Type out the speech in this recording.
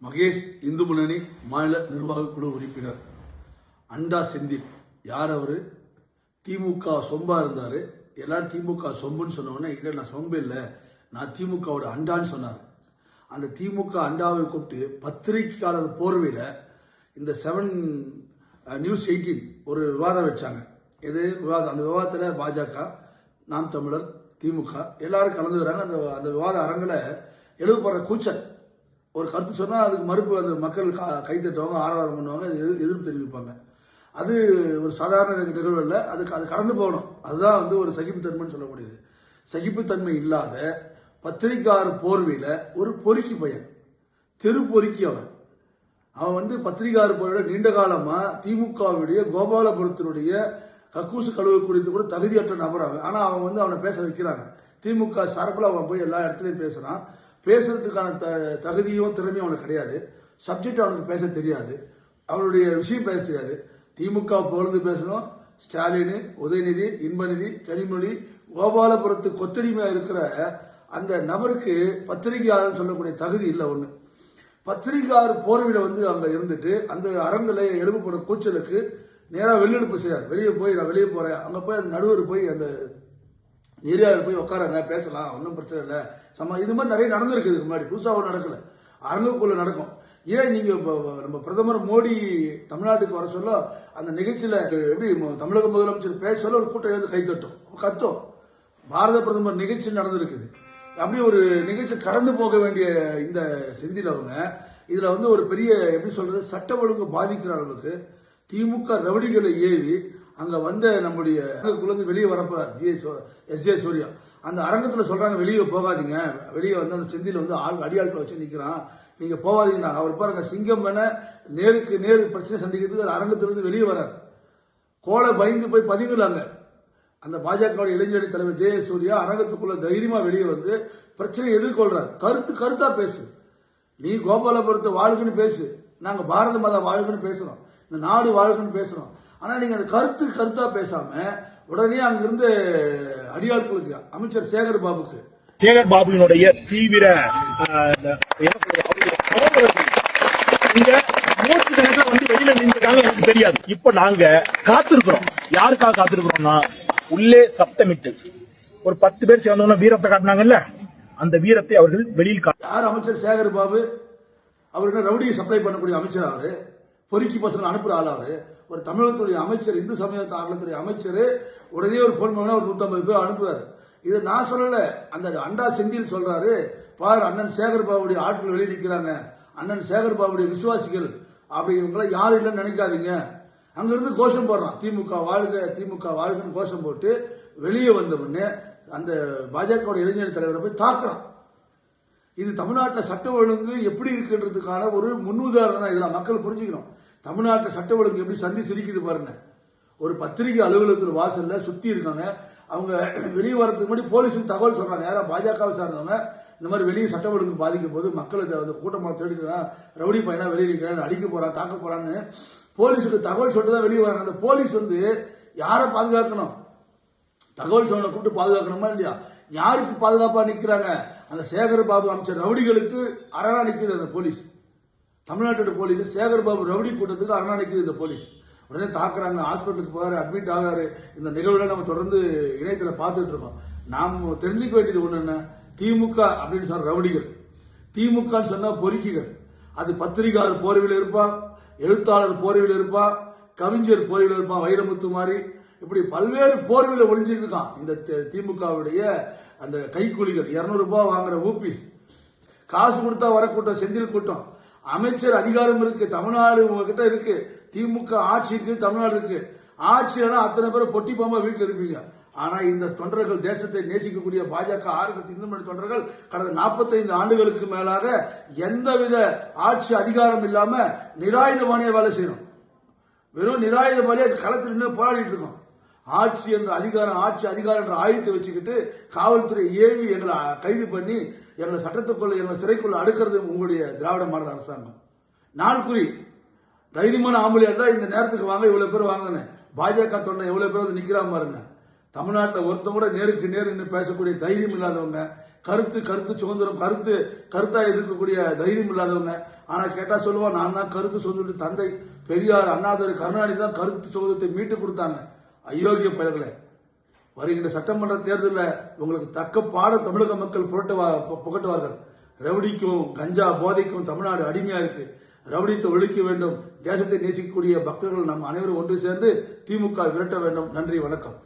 மகேஷ் இந்து முன்னணி மாநில நிர்வாக குழு உறுப்பினர். அண்டா செந்தில் யார்? அவரு திமுக சொம்பா இருந்தாரு. எல்லாரும் திமுக சொம்புன்னு சொன்னோடனே இல்லை, நான் சொம்பு இல்லை, நான் திமுகவோட அண்டான்னு சொன்னார். அந்த திமுக அண்டாவை கூப்பிட்டு பத்திரிகையாளர் போர்வையில் இந்த 7 நியூஸ் 18 ஒரு விவாதம் வச்சாங்க. இது விவாதம். அந்த விவாதத்தில் பாஜக, நாம் தமிழர், திமுக எல்லாரும் கலந்துக்கிறாங்க. அந்த விவாத அரங்கில் எழுதப்படுற கூச்சல், ஒரு கருத்து சொன்னால் அதுக்கு மறுப்பு அந்த மக்கள் கை தட்டுவாங்க, ஆரவாரம் பண்ணுவாங்க, எதிர்ப்பு தெரிவிப்பாங்க. அது ஒரு சாதாரண நிகழ்வு இல்லை, அது கடந்து போகணும். அதுதான் ஒரு சகிப்புத்தன்மைன்னு சொல்லக்கூடியது. சகிப்புத்தன்மை இல்லாத பத்திரிகையாளர் போர்வையில் ஒரு பொறுக்கி பையன், தெரு பொறுக்கி அவன் பத்திரிகையாளர் போர்வையில் நீண்ட காலமாக திமுகவுடைய கோபாலபுரத்தினுடைய கக்கூசு கழுவு குறித்து கூட தகுதியற்ற நபர் அவன். ஆனால் அவனை பேச வைக்கிறாங்க. திமுக சார்பில் அவன் போய் எல்லா இடத்துலையும் பேசுகிறான். பேசுறதுக்கான தகுதியும் திறமையும் அவனுக்கு கிடையாது. சப்ஜெக்ட் அவனுக்கு பேச தெரியாது, அவனுடைய விஷயம் பேச தெரியாது. திமுக புகழ்ந்து பேசணும். ஸ்டாலின், உதயநிதி, இன்பநிதி, கனிமொழி, கோபாலபுரத்து கொத்தடிமையா இருக்கிற அந்த நபருக்கு பத்திரிகையாளர் சொல்லக்கூடிய தகுதி இல்லை. ஒன்று, பத்திரிகையாளர் போர்வையில் அங்க இருந்துட்டு அந்த அரங்கில் எழுப்பப்படும் கூச்சலுக்கு நேராக வெளியெடுப்பு செய்யார். வெளியே போய் நான் வெளியே போறேன், அங்க போய் அந்த நடுவர் போய் அந்த நெறியாளர் போய் உட்காராங்க, பேசலாம், ஒன்றும் பிரச்சனை இல்லை. இது மாதிரி நிறைய நடந்திருக்கு. இதுக்கு முன்னாடி புதுசாக நடக்கல, அரங்குக்குள்ள நடக்கும். ஏன் நீங்க நம்ம பிரதமர் மோடி தமிழ்நாட்டுக்கு வர சொல்ல அந்த நிகழ்ச்சியில எப்படி தமிழக முதலமைச்சர் பேச சொல்ல ஒரு கூட்டம் எழுந்து கை தட்டும், கத்தும். பாரத பிரதமர் நிகழ்ச்சி நடந்திருக்குது. அப்படி ஒரு நிகழ்ச்சி கடந்து போக வேண்டிய இந்த செந்தில் இதுல ஒரு பெரிய எப்படி சொல்றது, சட்ட ஒழுங்கு பாதிக்கிற அளவுக்கு திமுக ரவுடிகளை ஏவி அங்க நம்முடைய குழந்தை வெளியே வரப்போறார் எஸ் ஜே சூர்யா. அந்த அரங்கத்துல சொல்றாங்க, வெளியே போகாதீங்க, வெளியே அந்த செந்தில் அடியாட்களை வச்சு நிக்கிறான், நீங்க போகாதீங்க. அவர் பாருங்க, சிங்கம் என நேருக்கு நேரு பிரச்சனை சந்திக்கிறதுக்கு அரங்கத்திலிருந்து வெளியே வரார். கோலை பயந்து போய் பதுங்குறாங்க. அந்த பாஜக இளைஞரணி தலைவர் ஜெயசூர்யா அரங்கத்துக்குள்ள தைரியமா வெளியே பிரச்சனையை எதிர்கொள்றார். கருத்தா பேசு, நீ கோபாலபுரத்தை வாழ்குன்னு பேசு, நாங்க பாரத மாதா வாழ்குன்னு பேசுறோம், இந்த நாடு வாழ்குன்னு பேசுறோம். ஆனா நீங்க அந்த கருத்தா பேசாம உடனே அங்கிருந்து அடியாட்களுக்கு அமைச்சர் சேகர் பாபுவினுடைய தீவிர வெளியில நின்றுட்டாங்க, எனக்கு தெரியாது. இப்ப நாங்க காத்திருக்கிறோம். யாருக்காக காத்திருக்கிறோம்னா, உள்ளே சப்தமிட்டு ஒரு 10 பேர் சேர்ந்தோம்னா வீரத்தை காட்டினாங்கல்ல, அந்த வீரத்தை அவர்கள் வெளியில் யார்? அமைச்சர் சேகர் பாபு. அவருக்கு ரவுடியை சப்ளை பண்ணக்கூடிய அமைச்சர். அவரு பொறுக்கி பசங்க அனுப்புற ஆள். அவரு ஒரு தமிழகத்துடைய அமைச்சர், இந்து சமய அறத்துறை அமைச்சர். உடனே ஒரு போன் பண்ணா ஒரு 150 பேர் அனுப்புறாரு. இதை நான் சொல்லல, அந்த அண்டா செந்தில் சொல்றாரு. பாரு, அண்ணன் சேகர் பாபுடைய ஆட்கள் வெளியே நிற்கிறாங்க, அண்ணன் சேகர் பாபுடைய விசுவாசிகள், அப்படி இவங்களை யாரும் இல்லைன்னு நினைக்காதீங்க. அங்கிருந்து கோஷம் போடுறான், திமுக வாழ்க, திமுக வாழ்கன்னு கோஷம் போட்டு வெளியே வந்த உடனே அந்த பாஜக இளைஞர் தலைவரை போய் தாக்குறான். இது தமிழ்நாட்டில் சட்ட ஒழுங்கு எப்படி இருக்குன்றதுக்கான ஒரு முன்னுதாரணம் தான். இதெல்லாம் மக்கள் புரிஞ்சுக்கணும். தமிழ்நாட்டில் சட்ட ஒழுங்கு எப்படி சந்தி சிரிக்குது பாருங்க. ஒரு பத்திரிகை அலுவலகத்தில் வாசல்ல சுத்தி இருக்காங்க. அவங்க வெளியே வரதுக்கு முன்னாடி போலீஸுக்கு தகவல் சொல்றாங்க. யாரா பாஜகவை சார்ந்தவங்க இந்த மாதிரி வெளியே சட்ட ஒழுங்கு பாதிக்கும் போது மக்களுக்கு கூட்டமாக தேடிக்கிறான், ரவுடி பையனா வெளியே நிற்கிறான், அடிக்க போறான், தாக்க போறான்னு போலீஸுக்கு தகவல் சொல்லிட்டு தான் வெளியே வராங்க. அந்த போலீஸ் யாரை பாதுகாக்கணும்? தகவல் சொன்ன கூப்பிட்டு பாதுகாக்கணுமா இல்லையா? யாருக்கு பாதுகாப்பா நிக்கிறாங்க? அந்த சேகர் பாபு அமைச்சர் ரவுடிகளுக்கு அரணா நிக்குது அந்த போலீஸ். தமிழ்நாட்டோட போலீஸ் சேகர் பாபு ரவுடி கூட்டத்துக்கு அரணா நிக்குது இந்த போலீஸ். உடனே தாக்குறாங்க, ஹாஸ்பிட்டலுக்கு போறாரு, அட்மிட் ஆகாரு. இந்த நிகழ்வுல நம்ம தொடர்ந்து இணையத்துல பார்த்துட்டு இருக்கோம். நாம் தெரிஞ்சுக்க வேண்டியது ஒண்ணு என்ன, திமுக அப்படின்னு சொன்ன ரவுடிகள், திமுக சொன்னா பொறுக்கிகள். அது பத்திரிகையாளர் போர்வையில் இருப்பான், எழுத்தாளர் போர்வையில் இருப்பான், கவிஞர் போர்வையில் இருப்பான், வைரமுத்து மாதிரி இப்படி பல்வேறு போர்வையில் ஒளிஞ்சிட்டு இருக்கான் இந்த திமுகவுடைய அந்த கைக்கூலிகள். 200 ரூபாய் வாங்குற ஊபிஸ், காசு கொடுத்தா வர கூட்டம், செந்தில் கூட்டம். அமைச்சர் அதிகாரம் இருக்கு, தமிழ்நாடு உங்ககிட்ட இருக்கு, திமுக ஆட்சிக்கு தமிழ்நாடு இருக்கு. ஆட்சினா அத்தனை பேர் பொட்டி பாம்பா வீட்டில் இருப்பீங்க. ஆனா இந்த தொண்டர்கள், தேசத்தை நேசிக்கக்கூடிய பாஜக, RSS, இந்து மணி தொண்டர்கள் கடந்த 45 ஆண்டுகளுக்கு மேலாக எந்தவித ஆட்சி அதிகாரம் இல்லாம நிராயுதபாணியா வேலை செய்யணும். வெறும் நிராயுதபாணியா களத்தில் நின்று போராடிட்டு இருக்கோம். ஆட்சி என்ற அதிகாரம், ஆட்சி அதிகாரம் என்ற ஆயுதத்தை வச்சுக்கிட்டு காவல்துறை ஏவி எங்களை கைது பண்ணி எங்களை சட்டத்துக்குள்ள, எங்களை சிறைக்குள்ள அடுக்கிறது உங்களுடைய திராவிட மாடல் அரசாங்கம். நான்குறி தைரியமான ஆம்பளையா இருந்தா இந்த நேரத்துக்கு வாங்க, இவ்வளவு பேர் வாங்கினேன். பாஜக தொண்டை எவ்வளவு பேர் நிக்கிறாம பாருங்க. தமிழ்நாட்டில் ஒருத்தவங்க கூட நேருக்கு நேர் பேசக்கூடிய தைரியம் இல்லாதவங்க, கருத்து சுதந்திரம், கருத்தா எதிர்க்கக்கூடிய தைரியம் இல்லாதவங்க. ஆனா கேட்டா சொல்லுவான், நான் தான் கருத்து சுதந்திரம். தந்தை பெரியார், அண்ணாதுரை, கருணாநிதி தான் கருத்து சுதந்திரத்தை மீட்டு கொடுத்தாங்க. அயோக்கிய பயல்களே, வருகின்ற சட்டமன்ற தேர்தலில் உங்களுக்கு தக்க பாட தமிழக மக்கள் புகட்டுவார்கள். ரவுடிக்கும் கஞ்சா போதைக்கும் தமிழ்நாடு அடிமையா இருக்கு. ரவுடித்தை ஒழிக்க வேண்டும். தேசத்தை நேசிக்கக்கூடிய பக்தர்கள் நம் அனைவரும் ஒன்று சேர்ந்து திமுக விரட்ட வேண்டும். நன்றி, வணக்கம்.